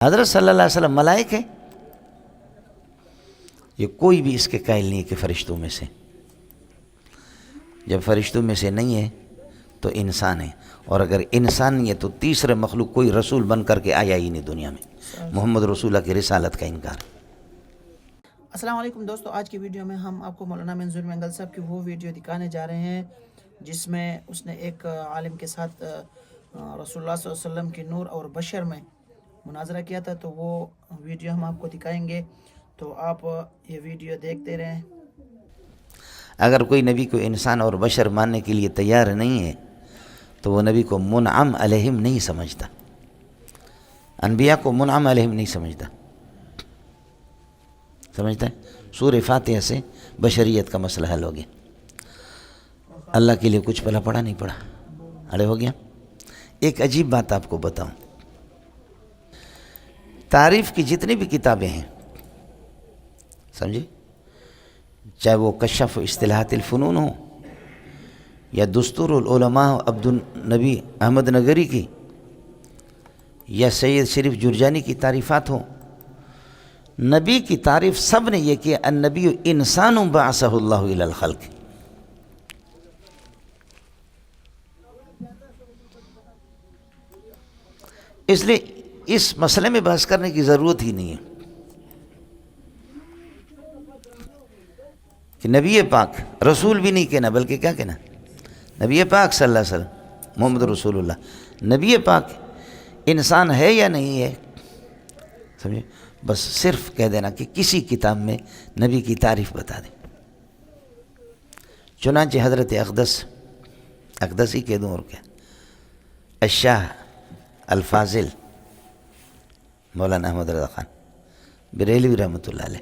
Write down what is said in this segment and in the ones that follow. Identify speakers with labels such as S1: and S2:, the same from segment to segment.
S1: حضرت صلی اللہ علیہ وسلم ملائک ہے، یہ کوئی بھی اس کے قائل نہیں ہے کہ فرشتوں میں سے، جب فرشتوں میں سے نہیں ہے تو انسان ہے، اور اگر انسان نہیں ہے تو تیسرے مخلوق کوئی رسول بن کر کے آیا ہی نہیں دنیا میں، محمد رسول اللہ کی رسالت کا انکار۔
S2: السلام علیکم دوستو، آج کی ویڈیو میں ہم آپ کو مولانا منظور مینگل صاحب کی وہ ویڈیو دکھانے جا رہے ہیں جس میں اس نے ایک عالم کے ساتھ رسول اللہ صلی اللہ علیہ وسلم کی نور اور بشر میں مناظرہ کیا تھا، تو وہ ویڈیو ہم آپ کو دکھائیں گے، تو آپ یہ ویڈیو دیکھتے رہیں۔
S1: اگر کوئی نبی کو انسان اور بشر ماننے کے لیے تیار نہیں ہے تو وہ نبی کو منعم علیہم نہیں سمجھتا، انبیاء کو منعم علیہم نہیں سمجھتا ہے۔ سورہ فاتحہ سے بشریت کا مسئلہ حل ہو گیا، اللہ کے لیے کچھ پلا پڑا نہیں پڑا، اڑے ہو گیا۔ ایک عجیب بات آپ کو بتاؤں، تعریف کی جتنی بھی کتابیں ہیں سمجھے، چاہے وہ کشف اصطلاحات الفنون ہو یا دستور العلماء عبد النبی احمد نگری کی یا سید شریف جرجانی کی تعریفات ہوں، نبی کی تعریف سب نے یہ کہ النبی انسان بعثہ اللہ الی الخلق۔ اس لیے اس مسئلے میں بحث کرنے کی ضرورت ہی نہیں ہے کہ نبی پاک رسول بھی نہیں کہنا، بلکہ کیا کہنا، نبی پاک صلی اللہ علیہ وسلم محمد رسول اللہ۔ نبی پاک انسان ہے یا نہیں ہے سمجھے، بس صرف کہہ دینا کہ کسی کتاب میں نبی کی تعریف بتا دیں۔ چنانچہ حضرت اقدس ہی کہہ دوں اور کیا، الشاہ الفاضل مولانا احمد رضا خان بریلوی رحمۃ اللہ علیہ،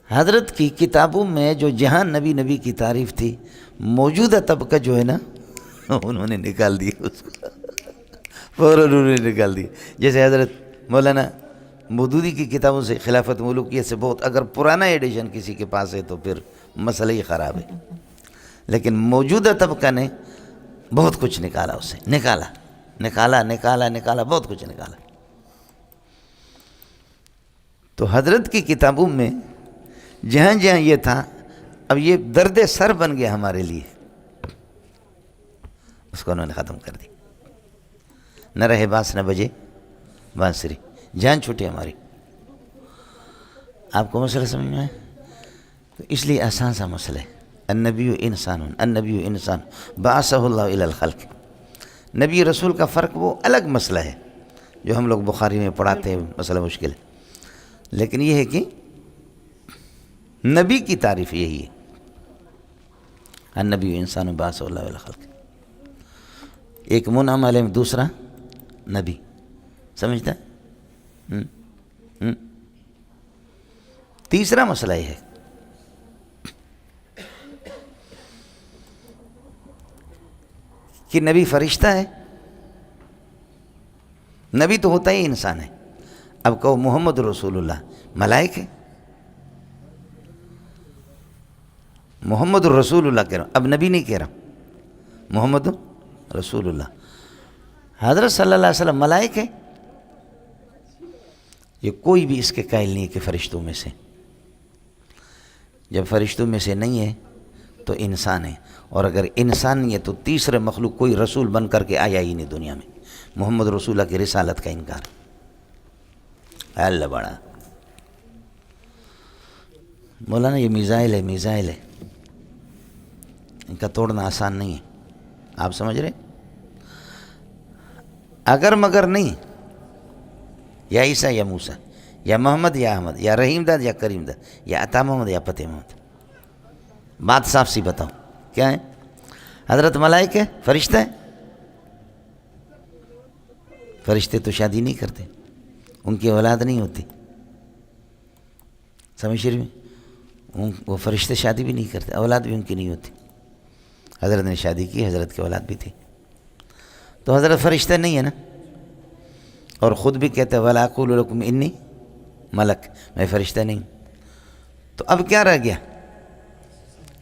S1: حضرت کی کتابوں میں جو جہاں نبی کی تعریف تھی، موجودہ طبقہ جو ہے نا انہوں نے نکال دی اس کو، فوراً انہوں نے نکال دی۔ جیسے حضرت مولانا مودودی کی کتابوں سے خلافت ملوکیت سے بہت، اگر پرانا ایڈیشن کسی کے پاس ہے تو پھر مسئلہ ہی خراب ہے، لیکن موجودہ طبقہ نے بہت کچھ نکالا، اسے نکالا بہت کچھ نکالا۔ تو حضرت کی کتابوں میں جہاں جہاں یہ تھا، اب یہ درد سر بن گیا ہمارے لیے، اس کو انہوں نے ختم کر دی۔ نہ رہے باس نہ بجے بانسری، جان چھوٹی ہماری۔ آپ کو مسئلہ سمجھ میں آئے؟ تو اس لیے آسان سا مسئلہ ہے، النبی انسان بعثہ اللہ الی الخلق۔ نبی رسول کا فرق وہ الگ مسئلہ ہے جو ہم لوگ بخاری میں پڑھاتے ہیں، مسئلہ مشکل ہے، لیکن یہ ہے کہ نبی کی تعریف یہی ہے، النبی انسان بعثہ اللہ الی الخلق۔ ایک منعم علیہ، دوسرا نبی، سمجھتا ہے؟ تیسرا مسئلہ یہ ہے کہ نبی فرشتہ ہے، نبی تو ہوتا ہی انسان ہے۔ اب کہو محمد رسول اللہ ملائک ہے، محمد رسول اللہ کہہ رہا ہوں، اب نبی نہیں کہہ رہا ہوں، محمد رسول اللہ۔ حضرت صلی اللہ علیہ وسلم ملائک ہے، یہ کوئی بھی اس کے قائل نہیں ہے کہ فرشتوں میں سے، جب فرشتوں میں سے نہیں ہے تو انسان ہے، اور اگر انسان نہیں ہے تو تیسرے مخلوق کوئی رسول بن کر کے آیا ہی نہیں دنیا میں، محمد رسول اللہ کی رسالت کا انکار۔ اللہ بڑا مولانا، یہ میزائل ہے، ان کا توڑنا آسان نہیں ہے، آپ سمجھ رہے؟ اگر مگر نہیں، یا عیسیٰ یا موسیٰ یا محمد یا احمد یا رحیم داد یا کریم داد یا عطا محمد یا فتح محمد، بات صاف سی بتاؤ کیا ہے؟ حضرت ملائک ہے، فرشتہ ہے؟ فرشتے تو شادی نہیں کرتے، ان کی اولاد نہیں ہوتی، سمجھ شریف میں وہ فرشتے شادی بھی نہیں کرتے، اولاد بھی ان کی نہیں ہوتی۔ حضرت نے شادی کی، حضرت کی اولاد بھی تھی، تو حضرت فرشتہ نہیں ہے نا، اور خود بھی کہتے ہیں وَلَا أَقُولُ لَكُمْ إِنِّي ملک، میں فرشتہ نہیں۔ تو اب کیا رہ گیا؟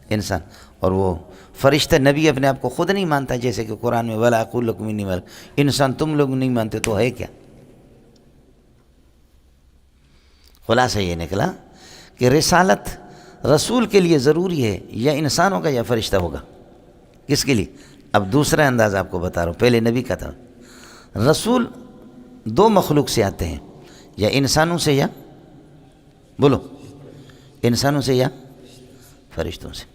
S1: انسان۔ اور وہ فرشتہ نبی اپنے آپ کو خود نہیں مانتا، جیسے کہ قرآن میں وَلَا أَقُولُ لَكُمْ إِنِّي ملک، انسان تم لوگ نہیں مانتے تو ہے کیا؟ خلاصہ یہ نکلا کہ رسالت رسول کے لیے ضروری ہے، یا انسان ہوگا یا فرشتہ ہوگا. کس کے لیے؟ اب دوسرا انداز آپ کو بتا رہا ہوں. پہلے نبی کا تھا. رسول دو مخلوق سے آتے ہیں، یا انسانوں سے، یا بولو انسانوں سے یا فرشتوں سے.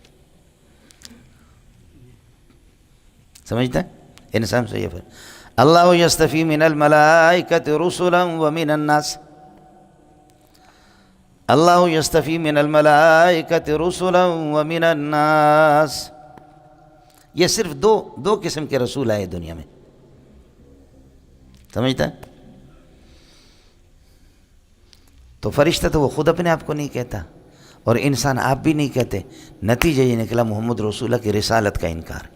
S1: سمجھتا ہے؟ انسان سے یا فرشتوں. اللہ یستفی من الملائکۃ رسلا ومن الناس. اللہ یستفی من الملائکۃ رسلا ومن الناس. یہ صرف دو قسم کے رسول آئے دنیا میں. سمجھتا ہے؟ تو فرشتہ تو وہ خود اپنے آپ کو نہیں کہتا، اور انسان آپ بھی نہیں کہتے. نتیجہ یہ نکلا محمد رسول اللہ کی رسالت کا انکار.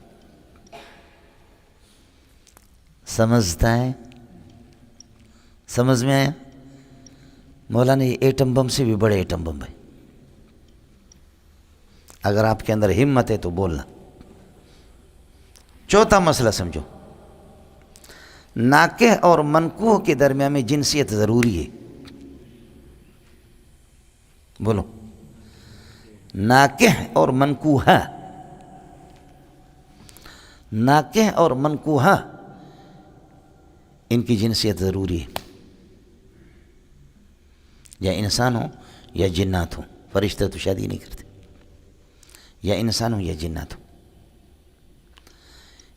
S1: سمجھتا ہے؟ سمجھ میں آیا؟ مولانا یہ ایٹم بم سے بھی بڑے ایٹم بم ہے. اگر آپ کے اندر ہمت ہے تو بولنا. چوتھا مسئلہ سمجھو. ناکح اور منکوح کے درمیان میں جنسیت ضروری ہے. بولو. ناکح اور منکوحہ، ناکح اور منکوحہ ان کی جنسیت ضروری ہے. یا انسان ہو یا جنات ہو. فرشتہ تو شادی نہیں کرتے. یا انسان ہو یا جنات ہو.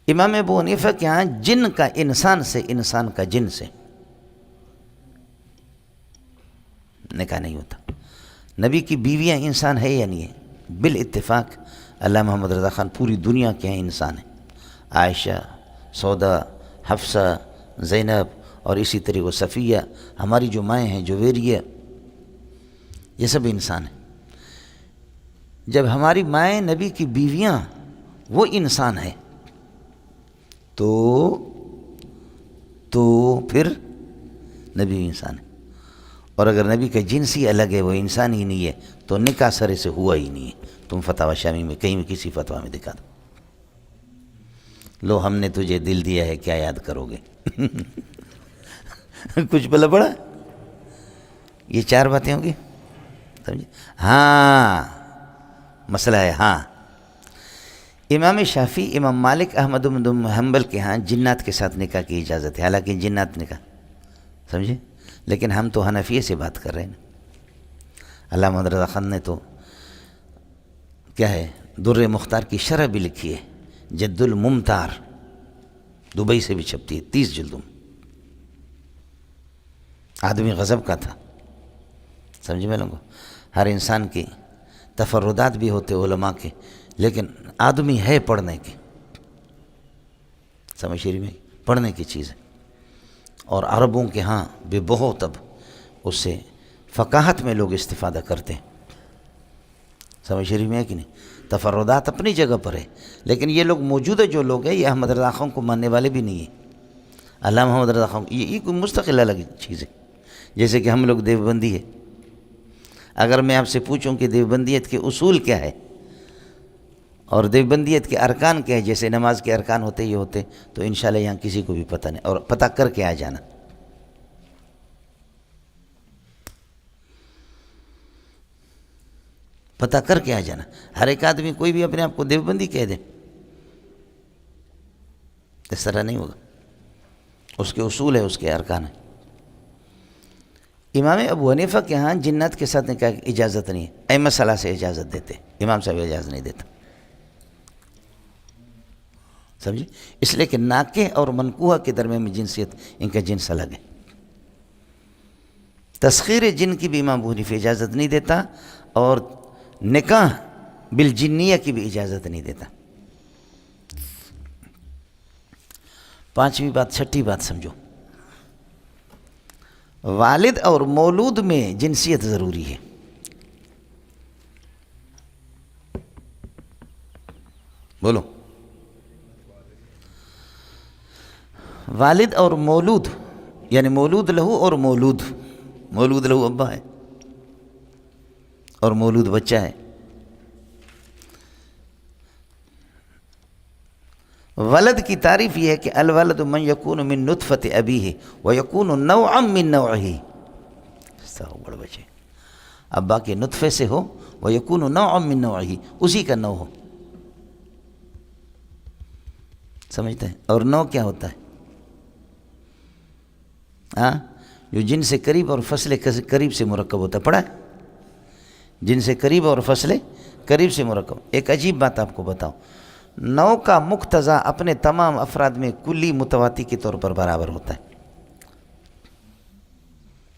S1: امام ابو حنیفہ کے ہاں جن کا انسان سے، انسان کا جن سے نکاح نہیں ہوتا. نبی کی بیویاں انسان ہے یا نہیں ہے؟ بالاتفاق علامہ محمد رضا خان پوری دنیا کے ہیں انسان ہیں. عائشہ، سودا، حفصہ، زینب اور اسی طریقے صفیہ، ہماری جو مائیں ہیں، جویریہ، یہ سب انسان ہیں. جب ہماری مائیں نبی کی بیویاں وہ انسان ہے تو پھر نبی انسان ہے. اور اگر نبی کا جنس ہی الگ ہے، وہ انسان ہی نہیں ہے، تو نکاح سرے سے ہوا ہی نہیں ہے. تم فتاوی شامی میں کہیں بھی کسی فتویٰ میں دکھا دو. لو ہم نے تجھے دل دیا ہے، کیا یاد کرو گے؟ کچھ بلا پڑا؟ یہ چار باتیں ہوں گی. سمجھے؟ ہاں مسئلہ ہے. ہاں امام شافعی، امام مالک، احمد بن حنبل کے ہاں جنات کے ساتھ نکاح کی اجازت ہے. حالانکہ جنات نکاح، سمجھے؟ لیکن ہم تو حنفیہ سے بات کر رہے ہیں. علامہ محمد رضا خان نے تو کیا ہے، در مختار کی شرح بھی لکھی ہے. جد الممتار، دبئی سے بھی چھپتی ہے، 30 جلدوں. آدمی غضب کا تھا. سمجھے میں لوگوں؟ ہر انسان کی تفردات بھی ہوتے علماء کے، لیکن آدمی ہے پڑھنے کے. سمجھ شریف میں پڑھنے کی چیز ہے. اور عربوں کے ہاں بھی بہت اب اس سے فقاہت میں لوگ استفادہ کرتے ہیں. سمجھ شریف میں ہے کہ نہیں؟ تفردات اپنی جگہ پر ہے، لیکن یہ لوگ موجودہ جو لوگ ہیں یہ احمد رضا خان کو ماننے والے بھی نہیں ہیں. علامہ محمد رضا خان یہ کوئی مستقل الگ چیز ہے. جیسے کہ ہم لوگ دیوبندی ہے. اگر میں آپ سے پوچھوں کہ دیوبندیت کے اصول کیا ہے اور دیوبندیت کے ارکان کیا ہے، جیسے نماز کے ارکان ہوتے یہ ہوتے، تو انشاءاللہ یہاں کسی کو بھی پتہ نہیں. اور پتہ کر کے آ جانا. پتہ کر کے آ جانا. ہر ایک آدمی کوئی بھی اپنے آپ کو دیوبندی کہہ دے، اس طرح نہیں ہوگا. اس کے اصول ہے، اس کے ارکان ہیں. امام ابو حنیفہ کے ہاں جنات کے ساتھ نکاح کی اجازت نہیں ہے. ائمہ ثلاثہ سے اجازت دیتے، امام صاحب اجازت نہیں دیتا. سمجھے؟ اس لیے کہ ناکح اور منکوحہ کے درمیان میں جنسیت، ان کا جنس الگ ہے. تسخیر جن کی بھی امام ابو حنیفہ اجازت نہیں دیتا، اور نکاح بالجنیہ کی بھی اجازت نہیں دیتا. پانچویں بات، چھٹی بات سمجھو. والد اور مولود میں جنسیت ضروری ہے. بولو. والد اور مولود، یعنی مولود لہو اور مولود. مولود لہو ابا ہے اور مولود بچہ ہے. ولد کی تعریف یہ ہے کہ الولد من یکون من نطفت ابیہ ویکون نوعا من نوعہ. بڑے بچے ابا کے نطفے سے ہو وَيَكُونُ نَوْعًا مِّن نَوْعِهِ، اسی کا نو ہو. سمجھتے ہیں؟ اور نو کیا ہوتا ہے؟ ہاں، جو جن سے قریب اور فصل قریب سے مرکب ہوتا ہے. پڑھا ہے؟ جن سے قریب اور فصل قریب سے مرکب. ایک عجیب بات آپ کو بتاؤں، نو کا مقتضا اپنے تمام افراد میں کلی متواتی کے طور پر برابر ہوتا ہے.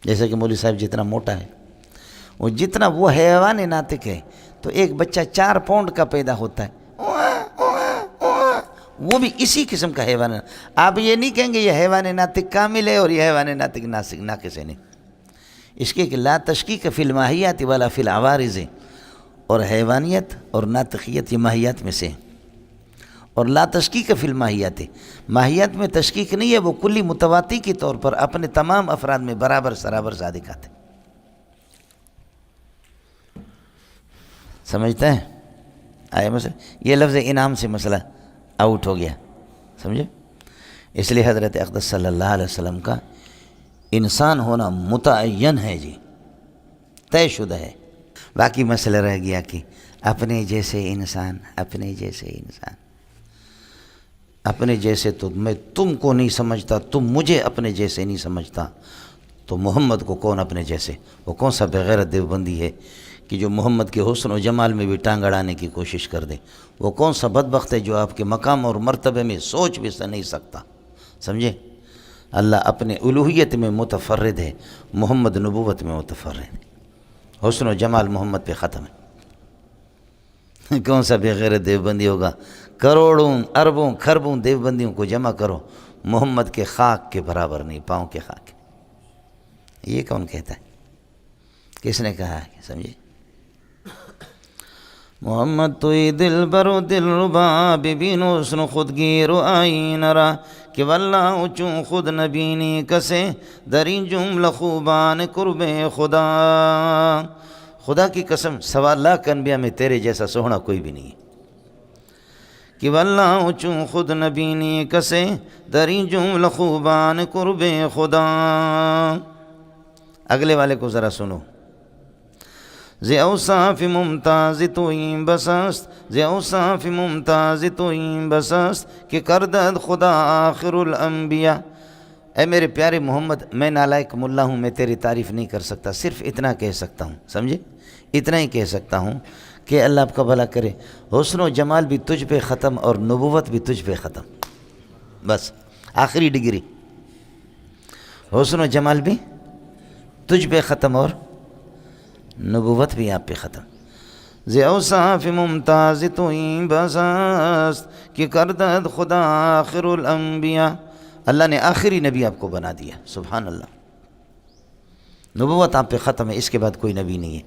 S1: جیسے کہ مولوی صاحب جتنا موٹا ہے، وہ جتنا وہ حیوان ناطق ہے، تو ایک بچہ 4 پاؤنڈ کا پیدا ہوتا ہے، وہ بھی اسی قسم کا حیوان ہے. آپ یہ نہیں کہیں گے یہ حیوان ناطق کامل ہے اور یہ حیوان ناطق ناقص ہے. نہیں، اس کے کہ لا تشکیک فی الماہیات ولا فی العوارض، اور حیوانیت اور ناطقیت یہ ماہیات میں سے ہیں. اور لا تشکیک فی الماہیات، ماہیات میں تشکیک نہیں ہے، وہ کلی متواتی کے طور پر اپنے تمام افراد میں برابر سرابر صادقات ہیں. سمجھتے ہیں؟ آیا مسئلہ؟ یہ لفظ انعام سے مسئلہ آؤٹ ہو گیا. سمجھے؟ اس لیے حضرت اقدس صلی اللہ علیہ وسلم کا انسان ہونا متعین ہے جی، طے شدہ ہے. باقی مسئلہ رہ گیا کہ اپنے جیسے انسان، اپنے جیسے انسان، اپنے جیسے تو میں تم کو نہیں سمجھتا، تم مجھے اپنے جیسے نہیں سمجھتا، تو محمد کو کون اپنے جیسے؟ وہ کون سا بغیرت دیوبندی ہے کہ جو محمد کے حسن و جمال میں بھی ٹانگ اڑانے کی کوشش کر دے؟ وہ کون سا بدبخت ہے جو آپ کے مقام اور مرتبے میں سوچ بھی نہیں سکتا؟ سمجھے؟ اللہ اپنے الوہیت میں متفرد ہے، محمد نبوت میں متفرد ہے. حسن و جمال محمد پہ ختم ہے. کون سا بغیر دیوبندی ہوگا؟ کروڑوں اربوں کھربوں دیوبندیوں کو جمع کرو، محمد کے خاک کے برابر نہیں، پاؤں کے خاک. یہ کون کہتا ہے؟ کس نے کہا ہے؟ سمجھے؟ محمد توی دل برو دل ربا، ببینو حسن خودگیر و آئین را، کہ واللہ چون خود نبینی کسے، درین جملہ خوبان قرب خدا. خدا کی قسم 1.25 انبیاء میں تیرے جیسا سوہنا کوئی بھی نہیں ہے. کہ واللہ چون خود نبینی کسے، درین جملہ خوبان قرب خدا. اگلے والے کو ذرا سنو. زی اوصاف ممتاز توئیں بسست، زی اوصاف ممتاز توئیں بسست، کہ کردد خدا آخر الانبیاء. اے میرے پیارے محمد، میں نالائق ملا ہوں، میں تیری تعریف نہیں کر سکتا، صرف اتنا کہہ سکتا ہوں. سمجھے؟ اتنا ہی کہہ سکتا ہوں کہ اللہ آپ کا بھلا کرے، حسن و جمال بھی تجھ پہ ختم اور نبوت بھی تجھ پہ ختم. بس آخری ڈگری، حسن و جمال بھی تجھ پہ ختم اور نبوت بھی آپ پہ ختم. زی اوصاف ممتاز توئیں بسست، کہ کردد خدا آخر الانبیاء. اللہ نے آخری نبی آپ کو بنا دیا. سبحان اللہ. نبوت آپ پہ ختم ہے، اس کے بعد کوئی نبی نہیں ہے.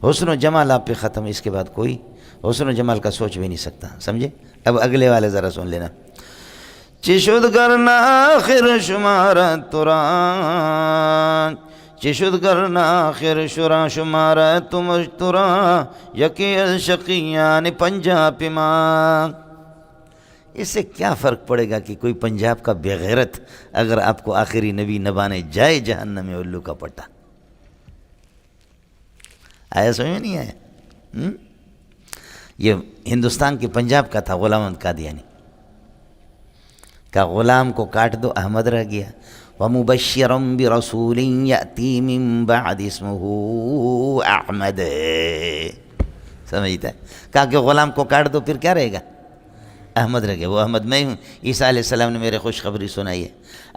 S1: حسن و جمال آپ پہ ختم ہے، اس کے بعد کوئی حسن و جمال کا سوچ بھی نہیں سکتا. سمجھے؟ اب اگلے والے ذرا سن لینا. چشد کرنا آخر شمارت ترا، چشد کرنا آخر شرا شمارت ترا، یکی الشقیان پنجاب ماں. اس سے کیا فرق پڑے گا کہ کوئی پنجاب کا بغیرت اگر آپ کو آخری نبی نہ بانے، جائے جہنم میں الو کا پٹا. آیا سمجھ میں نہیں آیا؟ یہ ہندوستان کے پنجاب کا تھا، غلام احمد قادیانی کا. غلام کو کاٹ دو، احمد رہ گیا. وَمُبَشِّرًا بِرَسُولٍ يَأْتِي مِن بَعْدِ اسْمُهُ احمد. سمجھتا ہے؟ کہا کہ غلام کو کاٹ دو، پھر کیا رہے گا؟ احمد رہ گیا. وہ احمد میں ہوں. عیسیٰ علیہ السلام نے میرے خوشخبری سنائی ہے.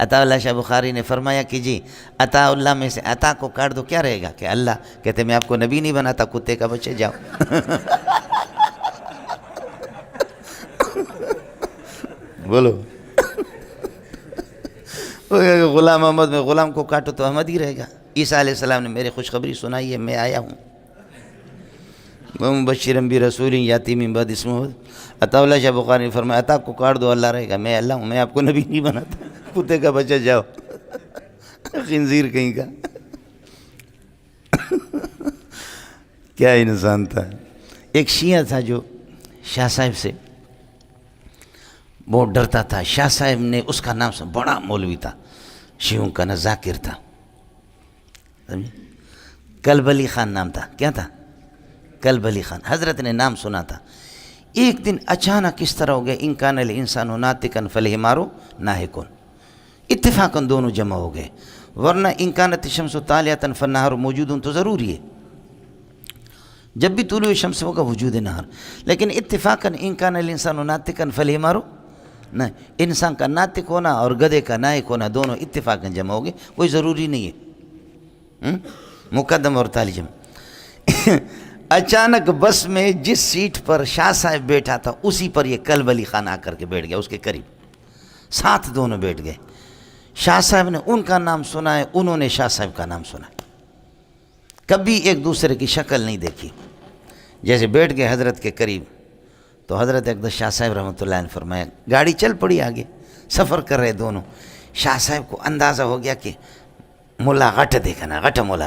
S1: عطا اللہ شاہ بخاری نے فرمایا کہ جی عطا اللہ میں سے عطا کو کاٹ دو، کیا رہے گا؟ کہ اللہ کہتے میں آپ کو نبی نہیں بناتا، کتے کا بچے جاؤ. بولو. غلام احمد میں غلام کو کاٹو تو احمد ہی رہے گا. عیسیٰ علیہ السلام نے میرے خوشخبری سنائی ہے، میں آیا ہوں. مبشرًا برسول یاتی من بعد اسمہ. عطا اللہ شاہ بخاری نے فرمایا عطا کو کاٹ دو، اللہ رہے گا. میں اللہ ہوں، میں آپ کو نبی نہیں بناتا، کتے کا بچہ جاؤ. خنزیر کہیں کا. کیا انسان تھا. ایک شیعہ تھا جو شاہ صاحب سے بہت ڈرتا تھا. شاہ صاحب نے اس کا نام سے، بڑا مولوی تھا، شیعوں کا نہ ذاکر تھا. کلب علی خان نام تھا. کیا تھا؟ کلب علی خان. حضرت نے نام سنا تھا. ایک دن اچانک اس طرح ہو گیا ان کان الانسان ناطقا فالحمار ناہق، اتفاقاً دونوں جمع ہو گئے، ورنہ ان کانت الشمس طالعۃ فالنہار موجود تو ضروری ہے، جب بھی طلوع شمس ہوگا وجود نہار. لیکن اتفاقاً ان کان الانسان ناطقا فالحمار، نہ انسان کا ناطق ہونا اور گدھے کا نائق ہونا دونوں اتفاقاً جمع ہو گئے، کوئی ضروری نہیں ہے. مقدم اور تالی جمع. اچانک بس میں جس سیٹ پر شاہ صاحب بیٹھا تھا اسی پر یہ کلب علی خان آ کر کے بیٹھ گیا، اس کے قریب. ساتھ دونوں بیٹھ گئے. شاہ صاحب نے ان کا نام سنا ہے، انہوں نے شاہ صاحب کا نام سنا ہے. کبھی ایک دوسرے کی شکل نہیں دیکھی. جیسے بیٹھ گئے حضرت کے قریب تو حضرت اقدس شاہ صاحب رحمۃ اللہ علیہ نے فرمایا، گاڑی چل پڑی آگے، سفر کر رہے دونوں. شاہ صاحب کو اندازہ ہو گیا کہ ملا غٹ دیکھنا، غٹ مولا